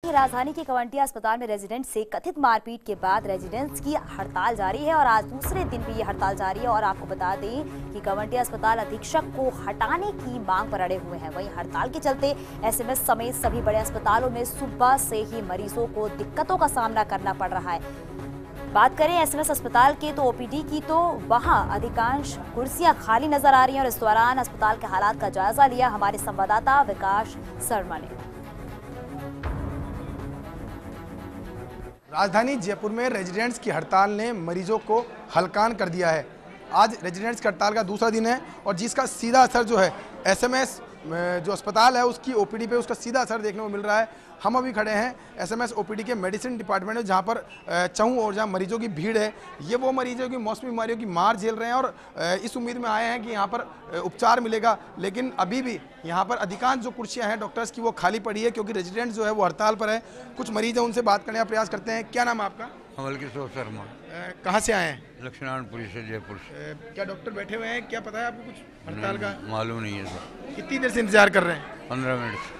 राजधानी के कवंटिया अस्पताल में रेजिडेंट से कथित मारपीट के बाद रेजिडेंट्स की हड़ताल जारी है और आज दूसरे दिन भी ये हड़ताल जारी है। और आपको बता दें कि कवंटिया अस्पताल अधीक्षक को हटाने की मांग पर अड़े हुए हैं। वहीं हड़ताल के चलते एसएमएस समेत सभी बड़े अस्पतालों में सुबह से ही मरीजों को दिक्कतों का सामना करना पड़ रहा है। बात करें एसएमएस अस्पताल के तो ओपीडी की, तो वहां अधिकांश कुर्सियां खाली नजर आ रही हैं और इस दौरान अस्पताल के हालात का जायजा लिया हमारे संवाददाता विकास शर्मा ने। राजधानी जयपुर में रेजिडेंट्स की हड़ताल ने मरीजों को हलकान कर दिया है। आज रेजिडेंट्स की हड़ताल का दूसरा दिन है और जिसका सीधा असर जो है एसएमएस जो अस्पताल है उसकी ओपीडी पे उसका सीधा असर देखने को मिल रहा है। हम अभी खड़े हैं एसएमएस ओपीडी के मेडिसिन डिपार्टमेंट में, जहां पर चहुं और जहां मरीजों की भीड़ है। ये वो मरीज है कि मौसमी बीमारियों की मार झेल रहे हैं और इस उम्मीद में आए हैं कि यहाँ पर उपचार मिलेगा, लेकिन अभी भी यहाँ पर अधिकांश जो कुर्सियाँ हैं डॉक्टर्स की वो खाली पड़ी है क्योंकि रेजिडेंट जो है वो हड़ताल पर है। कुछ मरीज हैं, उनसे बात करने का प्रयास करते हैं। क्या नाम है आपका? कमल किशोर शर्मा। कहाँ से आए हैं? लक्ष्मीनारायणपुरी से, जयपुर से। क्या डॉक्टर बैठे हुए हैं? क्या पता है आपको कुछ हड़ताल का? मालूम नहीं है सर। कितनी देर से इंतजार कर रहे हैं? 15 मिनट।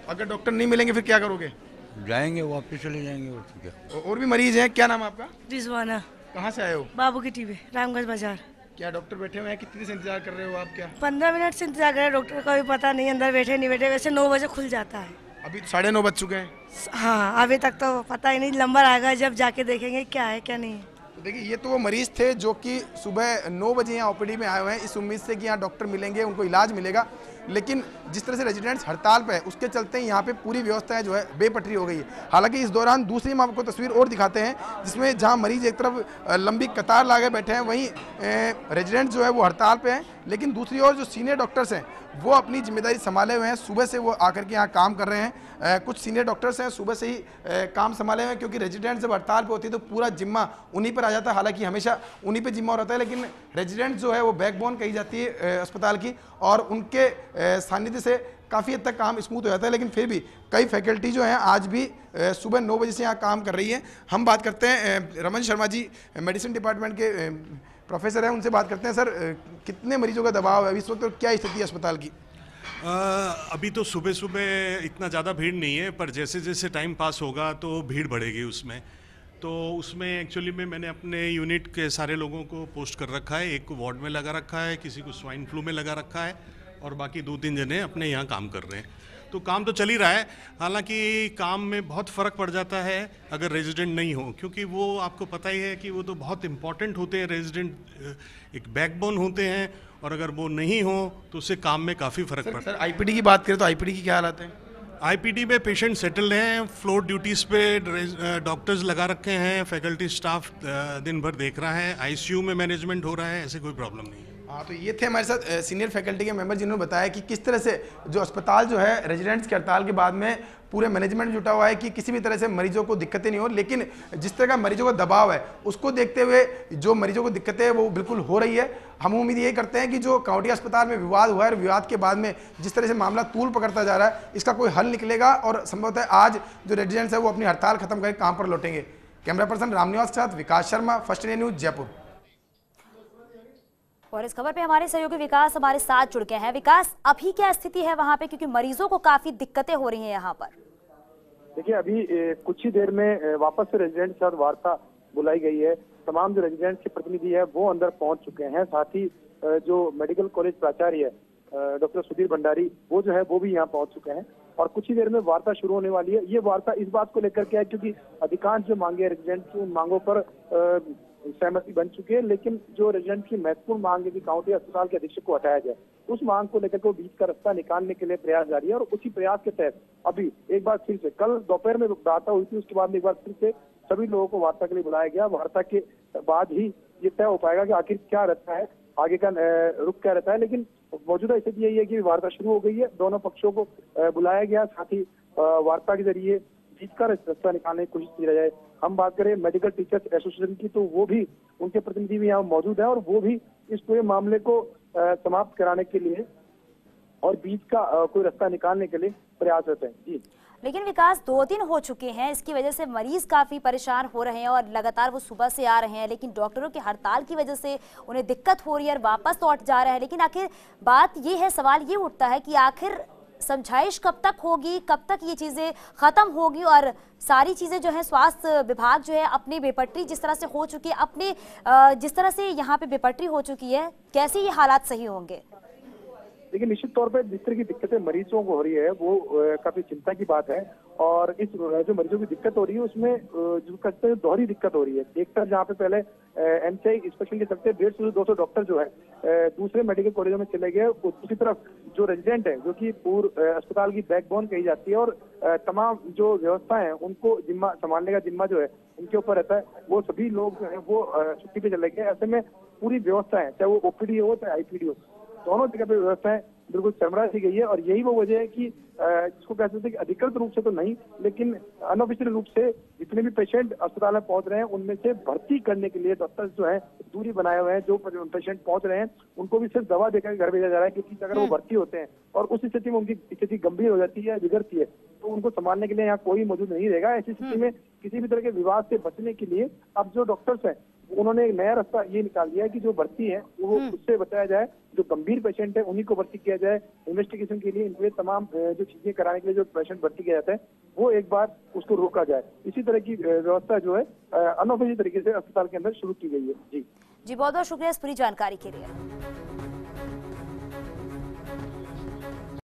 अगर डॉक्टर नहीं मिलेंगे फिर क्या करोगे? जाएंगे, वापस चले जाएंगे। और तो क्या। और भी मरीज हैं। क्या नाम है आपका? रिजवाना। कहाँ से आए हो? बाबू की टीवी, रामगंज बाजार। क्या डॉक्टर बैठे हुए हैं? कितनी देर से इंतजार कर रहे हो आप? क्या 15 मिनट से इंतजार कर रहे हैं, डॉक्टर का भी पता नहीं अंदर बैठे नहीं बैठे। वैसे 9 बजे खुल जाता है। अभी 9:30 बज चुके हैं। हाँ, अभी तक तो पता ही नहीं, नंबर आएगा जब जाके देखेंगे क्या है क्या नहीं है। तो देखिए, ये तो वो मरीज थे जो कि सुबह 9 बजे यहाँ ओपीडी में आए हुए हैं इस उम्मीद से कि यहाँ डॉक्टर मिलेंगे, उनको इलाज मिलेगा। लेकिन जिस तरह से रेजिडेंट्स हड़ताल पे है उसके चलते यहाँ पे पूरी व्यवस्थाएं जो है बेपटरी हो गई है। हालांकि इस दौरान दूसरी हम आपको तस्वीर और दिखाते हैं जिसमें जहाँ मरीज एक तरफ लंबी कतार लगा बैठे हैं, वहीं रेजिडेंट जो है वो हड़ताल पे हैं। लेकिन दूसरी ओर जो सीनियर डॉक्टर्स हैं वो अपनी जिम्मेदारी संभाले हुए हैं। सुबह से वो आकर के यहाँ काम कर रहे हैं। कुछ सीनियर डॉक्टर्स हैं सुबह से ही काम संभाले हुए हैं क्योंकि रेजिडेंट जब हड़ताल पे होती है तो पूरा जिम्मा उन्हीं पर आ जाता है। हालांकि हमेशा उन्हीं पे जिम्मा रहता है, लेकिन रेजिडेंट जो है वो बैकबोन कही जाती है अस्पताल की और उनके सानिध्य से काफ़ी हद तक काम स्मूथ हो जाता है। लेकिन फिर भी कई फैकल्टी जो हैं आज भी सुबह 9 बजे से यहाँ काम कर रही है। हम बात करते हैं रमन शर्मा जी, मेडिसिन डिपार्टमेंट के प्रोफेसर हैं, उनसे बात करते हैं। सर, कितने मरीजों का दबाव है इस वक्त, क्या स्थिति है अस्पताल की? अभी तो सुबह सुबह इतना ज़्यादा भीड़ नहीं है, पर जैसे जैसे टाइम पास होगा तो भीड़ बढ़ेगी उसमें। तो उसमें एक्चुअली में मैंने अपने यूनिट के सारे लोगों को पोस्ट कर रखा है। एक को वार्ड में लगा रखा है, किसी को स्वाइन फ्लू में लगा रखा है और बाकी 2-3 जने अपने यहाँ काम कर रहे हैं। तो काम तो चल ही रहा है। हालांकि काम में बहुत फ़र्क पड़ जाता है अगर रेजिडेंट नहीं हो, क्योंकि वो आपको पता ही है कि वो तो बहुत इंपॉर्टेंट होते हैं। रेजिडेंट एक बैकबोन होते हैं और अगर वो नहीं हो तो उससे काम में काफ़ी फ़र्क पड़ता है। सर, आईपीडी की बात करें तो आईपीडी की क्या हालत है? आईपीडी में पेशेंट सेटल्ड हैं, फ्लोर ड्यूटीज़ पे डॉक्टर्स लगा रखे हैं, फैकल्टी स्टाफ दिन भर देख रहा है, आईसीयू में मैनेजमेंट हो रहा है, ऐसे कोई प्रॉब्लम नहीं है। हाँ, तो ये थे हमारे साथ सीनियर फैकल्टी के मेंबर जिन्होंने बताया कि किस तरह से जो अस्पताल जो है रेजिडेंट्स की हड़ताल के बाद में पूरे मैनेजमेंट जुटा हुआ है कि किसी भी तरह से मरीजों को दिक्कतें नहीं हो। लेकिन जिस तरह का मरीजों का दबाव है उसको देखते हुए जो मरीजों को दिक्कतें वो बिल्कुल हो रही है। हम उम्मीद ये करते हैं कि जो कवंटिया अस्पताल में विवाद हुआ है और विवाद के बाद में जिस तरह से मामला तूल पकड़ता जा रहा है इसका कोई हल निकलेगा और संभवतः आज जो रेजिडेंट्स है वो अपनी हड़ताल खत्म करके काम पर लौटेंगे। कैमरा पर्सन रामनिवास के साथ Vikas Sharma, first India news, Jaipur. और इस खबर पे हमारे सहयोगी विकास हमारे साथ जुड़ गए हैं। विकास, अभी क्या स्थिति है वहां पे, क्योंकि मरीजों को काफी दिक्कतें हो रही हैं यहाँ पर? देखिए, अभी कुछ ही देर में वापस से रेजिडेंट के साथ वार्ता बुलाई गई है। तमाम जो रेजिडेंट के प्रतिनिधि है वो अंदर पहुंच चुके हैं। साथ ही जो मेडिकल कॉलेज प्राचार्य है डॉक्टर सुधीर भंडारी वो जो है वो भी यहाँ पहुंच चुके हैं और कुछ ही देर में वार्ता शुरू होने वाली है। ये वार्ता इस बात को लेकर के है क्योंकि अधिकांश जो मांगे रेजिडेंट की उन मांगों पर सहमति बन चुकी है, लेकिन जो रेजिडेंट की महत्वपूर्ण मांग है कि कवंटिया अस्पताल के अधीक्षक को हटाया जाए, उस मांग को लेकर के बीच का रास्ता निकालने के लिए प्रयास जारी है। और उसी प्रयास के तहत अभी एक बार फिर से कल दोपहर में वार्ता हुई थी, उसके बाद में एक बार फिर से सभी लोगों को वार्ता के लिए बुलाया गया। वार्ता के बाद ही ये तय हो पाएगा कि आखिर क्या रहता है, आगे का रुख क्या रहता है। लेकिन मौजूदा स्थिति यही है कि वार्ता शुरू हो गई है, दोनों पक्षों को बुलाया गया, साथ ही वार्ता के जरिए बीच का रास्ता निकालने की कोशिश की जाए। हम बात करें मेडिकल टीचर्स एसोसिएशन की तो वो भी, उनके प्रतिनिधि भी यहाँ मौजूद है और वो भी इस पूरे मामले को समाप्त कराने के लिए और बीच का कोई रास्ता निकालने के लिए प्रयासरत है। जी, लेकिन विकास 2 दिन हो चुके हैं, इसकी वजह से मरीज काफी परेशान हो रहे हैं और लगातार वो सुबह से आ रहे हैं, लेकिन डॉक्टरों की हड़ताल की वजह से उन्हें दिक्कत हो रही है और वापस लौट जा रहे हैं। लेकिन आखिर बात ये है, सवाल ये उठता है कि आखिर समझाइश कब तक होगी, कब तक ये चीजें खत्म होगी और सारी चीजें जो है स्वास्थ्य विभाग जो है अपनी बेपटरी जिस तरह से हो चुकी है, अपने जिस तरह से यहाँ पे बेपटरी हो चुकी है, कैसे ये हालात सही होंगे? लेकिन निश्चित तौर पे जिस तरह की दिक्कतें मरीजों को हो रही है वो काफी चिंता की बात है। और इस जो मरीजों की दिक्कत हो रही है उसमें जो कहते हैं दोहरी दिक्कत हो रही है। एक तरफ जहाँ पे पहले एमसीआई इंस्पेक्शन के चलते 150 से 200 डॉक्टर जो है दूसरे मेडिकल कॉलेजों में चले गए, दूसरी तरफ जो रेजिडेंट है जो कि पूरे अस्पताल की बैकबोन कही जाती है और तमाम जो व्यवस्था है उनको जिम्मा संभालने का जिम्मा जो है उनके ऊपर रहता है, वो सभी लोग जो है वो छुट्टी पे चले गए। ऐसे में पूरी व्यवस्था है, चाहे वो ओपीडी हो चाहे आईपीडी हो, दोनों जगह पे व्यवस्थाएं बिल्कुल चरमरा सी गई है। और यही वो वजह है कि जिसको कह सकते हैं कि अधिकृत रूप से तो नहीं लेकिन अनऑफिशियल रूप से जितने भी पेशेंट अस्पताल में पहुंच रहे हैं उनमें से भर्ती करने के लिए डॉक्टर्स जो है दूरी बनाए हुए हैं। जो पेशेंट पहुंच रहे हैं उनको भी सिर्फ दवा देकर घर भेजा जा रहा है, क्योंकि अगर वो भर्ती होते हैं और उस स्थिति में उनकी स्थिति गंभीर हो जाती है, बिगड़ती है, तो उनको संभालने के लिए यहाँ कोई मौजूद नहीं रहेगा। ऐसी स्थिति में किसी भी तरह के विवाद से बचने के लिए अब जो डॉक्टर्स हैं उन्होंने एक नया रास्ता ये निकाल दिया है कि जो भर्ती है वो उससे बचाया जाए, जो गंभीर पेशेंट है उन्हीं को भर्ती किया जाए। इन्वेस्टिगेशन के लिए इनके तमाम जो चीजें कराने के लिए जो पेशेंट भर्ती किया जाता है वो एक बार उसको रोका जाए। इसी तरह की व्यवस्था जो है अनऑफिशियल तरीके से अस्पताल के अंदर शुरू की गई है। जी बहुत बहुत शुक्रिया इस पूरी जानकारी के लिए।